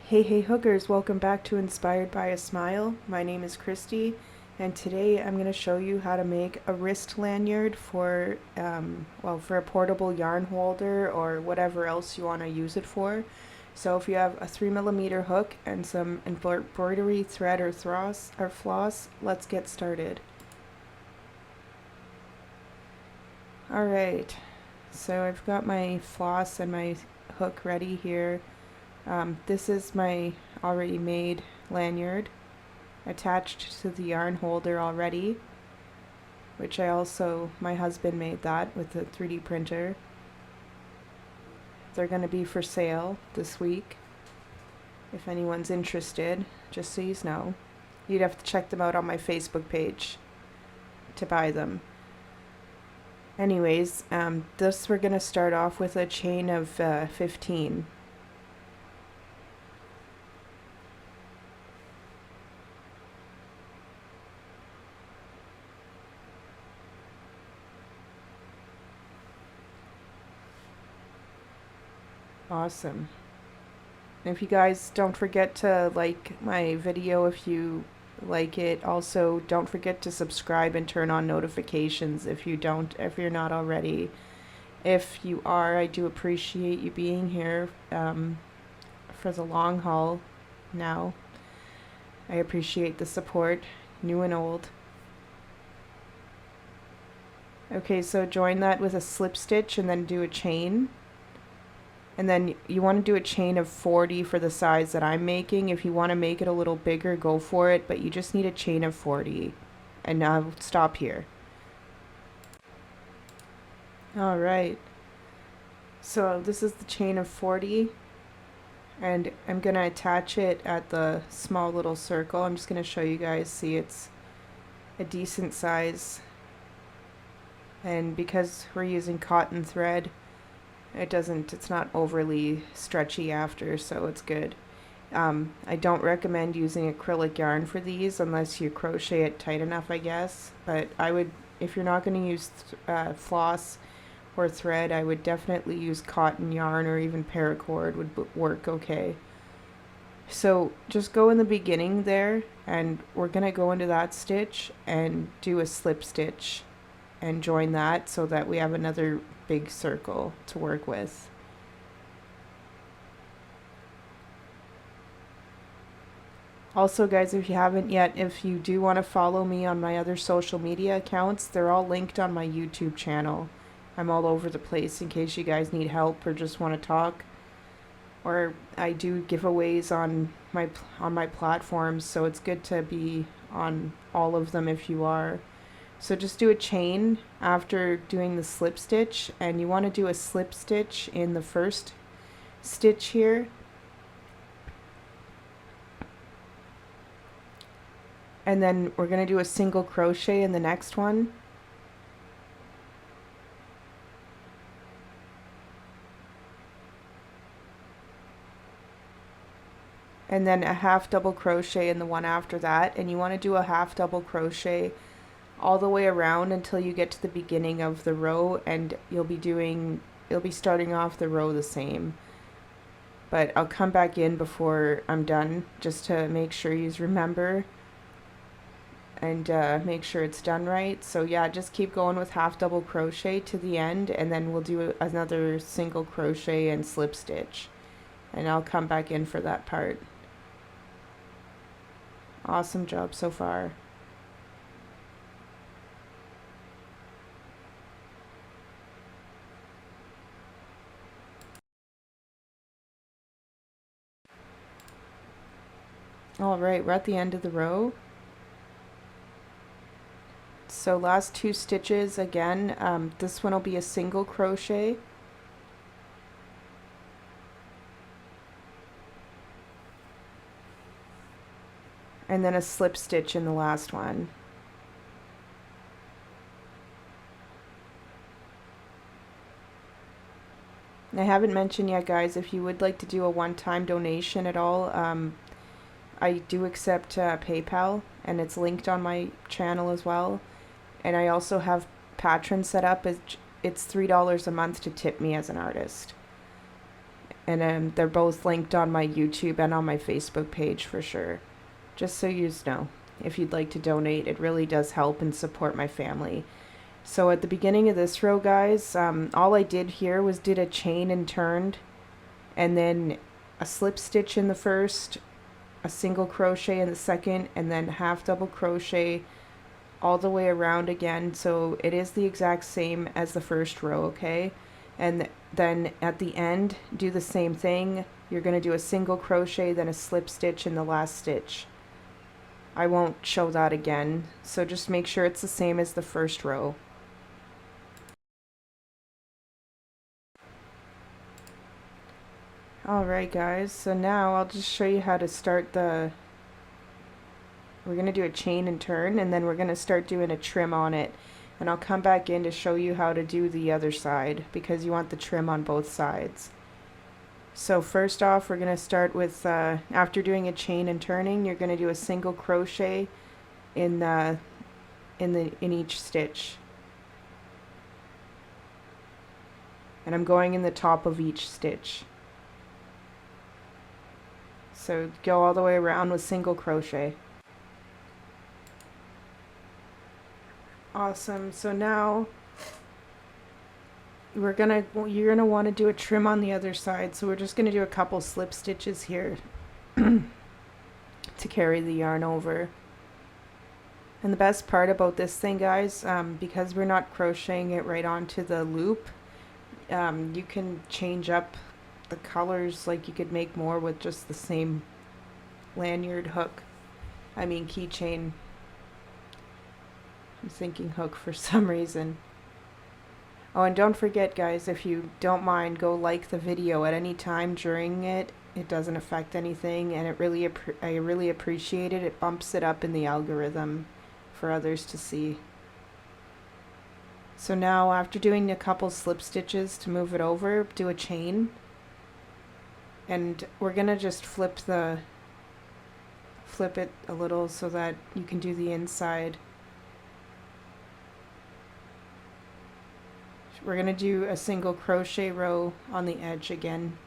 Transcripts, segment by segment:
Hey hookers, welcome back to Inspired by a Smile. My name is Christy, and today I'm going to show you how to make a wrist lanyard for for a portable yarn holder or whatever else you want to use it for. So if you have a 3mm hook and some embroidery thread or floss, let's get started. Alright, so I've got my floss and my hook ready here. This is my already made lanyard attached to the yarn holder already, which my husband made that with a 3D printer. They're going to be for sale this week. If anyone's interested, just so you know. You'd have to check them out on my Facebook page to buy them. Anyways, we're going to start off with a chain of 15. Awesome. If you guys don't forget to like my video if you like it. Also, don't forget to subscribe and turn on notifications if you're not already. If you are, I do appreciate you being here for the long haul now. I appreciate the support, new and old. Okay, so join that with a slip stitch and then do a chain. And then you want to do a chain of 40 for the size that I'm making. If you want to make it a little bigger, go for it, but you just need a chain of 40. And now stop here. Alright. So this is the chain of 40. And I'm going to attach it at the small little circle. I'm just going to show you guys. See, it's a decent size. And because we're using cotton thread, it's not overly stretchy after, so it's good. I don't recommend using acrylic yarn for these unless you crochet it tight enough, I guess. But I would, if you're not going to use floss or thread, I would definitely use cotton yarn or even paracord would work okay. So just go in the beginning there, and we're going to go into that stitch and do a slip stitch and join that so that we have another big circle to work with. Also, guys, if you haven't yet, if you do want to follow me on my other social media accounts, they're all linked on my YouTube channel. I'm all over the place in case you guys need help or just want to talk. Or I do giveaways on my platforms, so it's good to be on all of them if you are. So just do a chain after doing the slip stitch, and you want to do a slip stitch in the first stitch here. And then we're going to do a single crochet in the next one. And then a half double crochet in the one after that, and you want to do a half double crochet all the way around until you get to the beginning of the row, and you'll be starting off the row the same. But I'll come back in before I'm done just to make sure you remember and make sure it's done right. So yeah, just keep going with half double crochet to the end, and then we'll do another single crochet and slip stitch, and I'll come back in for that part. Awesome job so far. Alright, we're at the end of the row. So last two stitches again, this one will be a single crochet. And then a slip stitch in the last one. I haven't mentioned yet, guys, if you would like to do a one-time donation at all, I do accept PayPal, and it's linked on my channel as well. And I also have Patreon set up. It's $3 a month to tip me as an artist. And they're both linked on my YouTube and on my Facebook page for sure. Just so you know, if you'd like to donate, it really does help and support my family. So at the beginning of this row, guys, all I did here was did a chain and turned, and then a slip stitch in the first, a single crochet in the second, and then half double crochet all the way around again. So it is the exact same as the first row, okay? And then at the end, do the same thing. You're going to do a single crochet, then a slip stitch in the last stitch. I won't show that again, so just make sure it's the same as the first row. Alright guys, so now I'll just show you how to start we're going to do a chain and turn, and then we're going to start doing a trim on it. And I'll come back in to show you how to do the other side, because you want the trim on both sides. So first off, we're going to start with, after doing a chain and turning, you're going to do a single crochet in each stitch. And I'm going in the top of each stitch. So go all the way around with single crochet. Awesome. So now you're gonna want to do a trim on the other side. So we're just gonna do a couple slip stitches here to carry the yarn over. And the best part about this thing, guys, because we're not crocheting it right onto the loop, you can change up the colors. Like you could make more with just the same lanyard hook. I mean keychain. I'm thinking hook for some reason. Oh, and don't forget, guys, if you don't mind, go like the video at any time during it. It doesn't affect anything, and I really appreciate it. It bumps it up in the algorithm for others to see. So now, after doing a couple slip stitches to move it over, do a chain. And we're gonna just flip it a little so that you can do the inside. We're going to do a single crochet row on the edge again.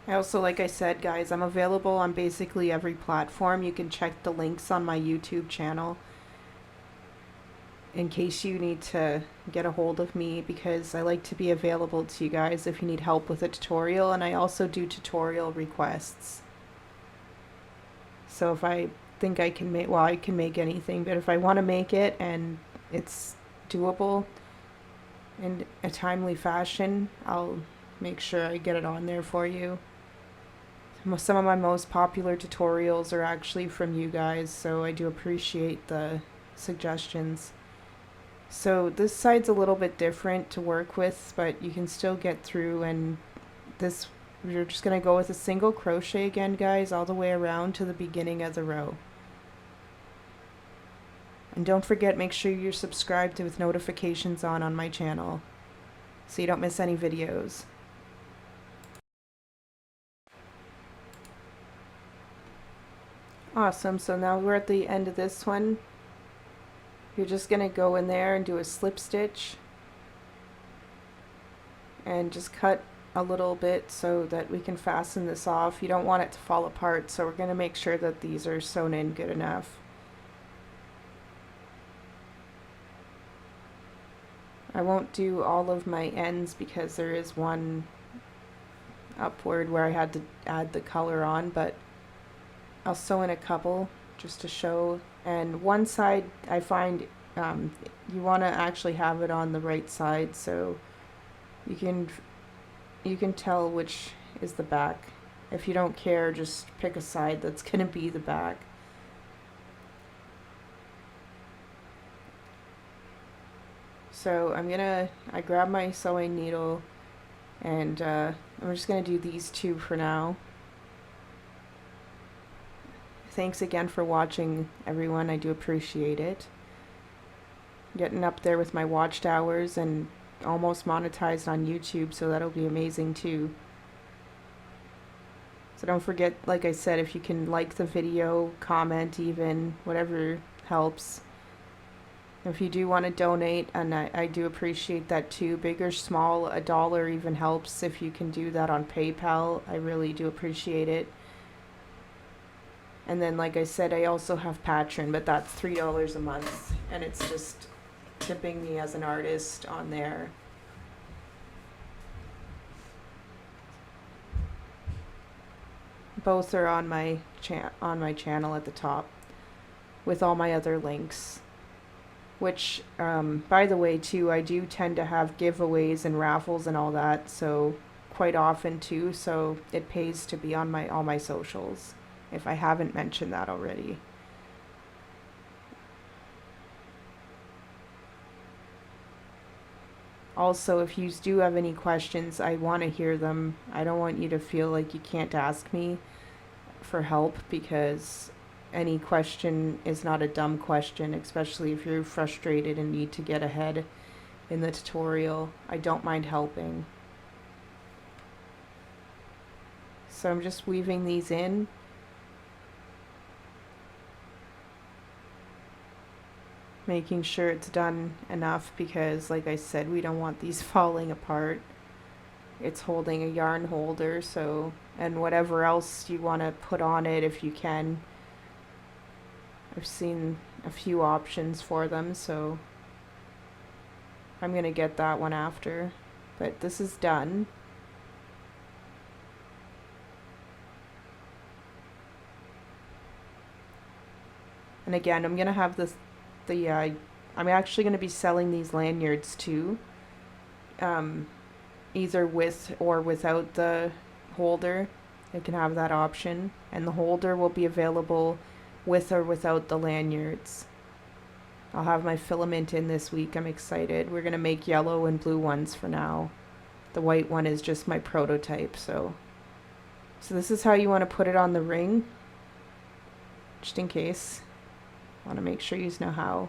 I also, like I said, guys, I'm available on basically every platform. You can check the links on my YouTube channel in case you need to get a hold of me, because I like to be available to you guys if you need help with a tutorial, and I also do tutorial requests. So if I think I can make, well, I can make anything, but if I want to make it and it's doable in a timely fashion, I'll make sure I get it on there for you. Some of my most popular tutorials are actually from you guys, so I do appreciate the suggestions. So this side's a little bit different to work with, but you can still get through, and this, we're just going to go with a single crochet again, guys, all the way around to the beginning of the row. And don't forget, make sure you're subscribed with notifications on my channel so you don't miss any videos. Awesome, so now we're at the end of this one. You're just going to go in there and do a slip stitch and just cut a little bit so that we can fasten this off. You don't want it to fall apart, so we're going to make sure that these are sewn in good enough. I won't do all of my ends because there is one upward where I had to add the color on, but I'll sew in a couple just to show. And one side, I find you want to actually have it on the right side so you can tell which is the back. If you don't care, just pick a side that's going to be the back. So I grab my sewing needle, and I'm just going to do these two for now. Thanks again for watching, everyone. I do appreciate it. Getting up there with my watched hours and almost monetized on YouTube, so that'll be amazing too. So don't forget, like I said, if you can like the video, comment even, whatever helps. If you do want to donate, and I do appreciate that too, big or small, $1 even helps if you can do that on PayPal. I really do appreciate it. And then, like I said, I also have Patreon, but that's $3 a month, and it's just tipping me as an artist on there. Both are on my channel at the top, with all my other links. Which, by the way, too, I do tend to have giveaways and raffles and all that, so quite often too. So it pays to be on all my socials, if I haven't mentioned that already. Also, if you do have any questions, I want to hear them. I don't want you to feel like you can't ask me for help, because any question is not a dumb question, especially if you're frustrated and need to get ahead in the tutorial. I don't mind helping. So I'm just weaving these in. Making sure it's done enough, because like I said, we don't want these falling apart. It's holding a yarn holder, so, and whatever else you want to put on it if you can. I've seen a few options for them, so I'm going to get that one after. But this is done. And again, I'm going to have I'm actually going to be selling these lanyards too. Either with or without the holder. I can have that option. And the holder will be available with or without the lanyards. I'll have my filament in this week. I'm excited. We're going to make yellow and blue ones for now. The white one is just my prototype, so this is how you want to put it on the ring. Just in case. I want to make sure you know how.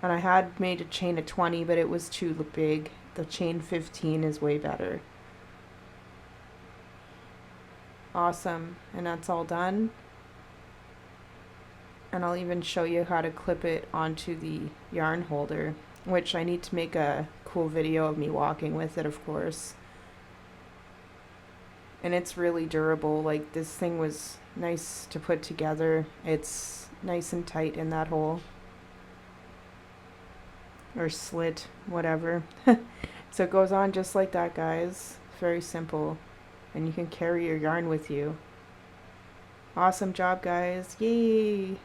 And I had made a chain of 20, but it was too big. The chain 15 is way better. Awesome. And that's all done. And I'll even show you how to clip it onto the yarn holder, which I need to make a cool video of me walking with it, of course. And it's really durable. Like, this thing was nice to put together. It's nice and tight in that hole. Or slit, whatever. So it goes on just like that, guys. Very simple. And you can carry your yarn with you. Awesome job, guys. Yay!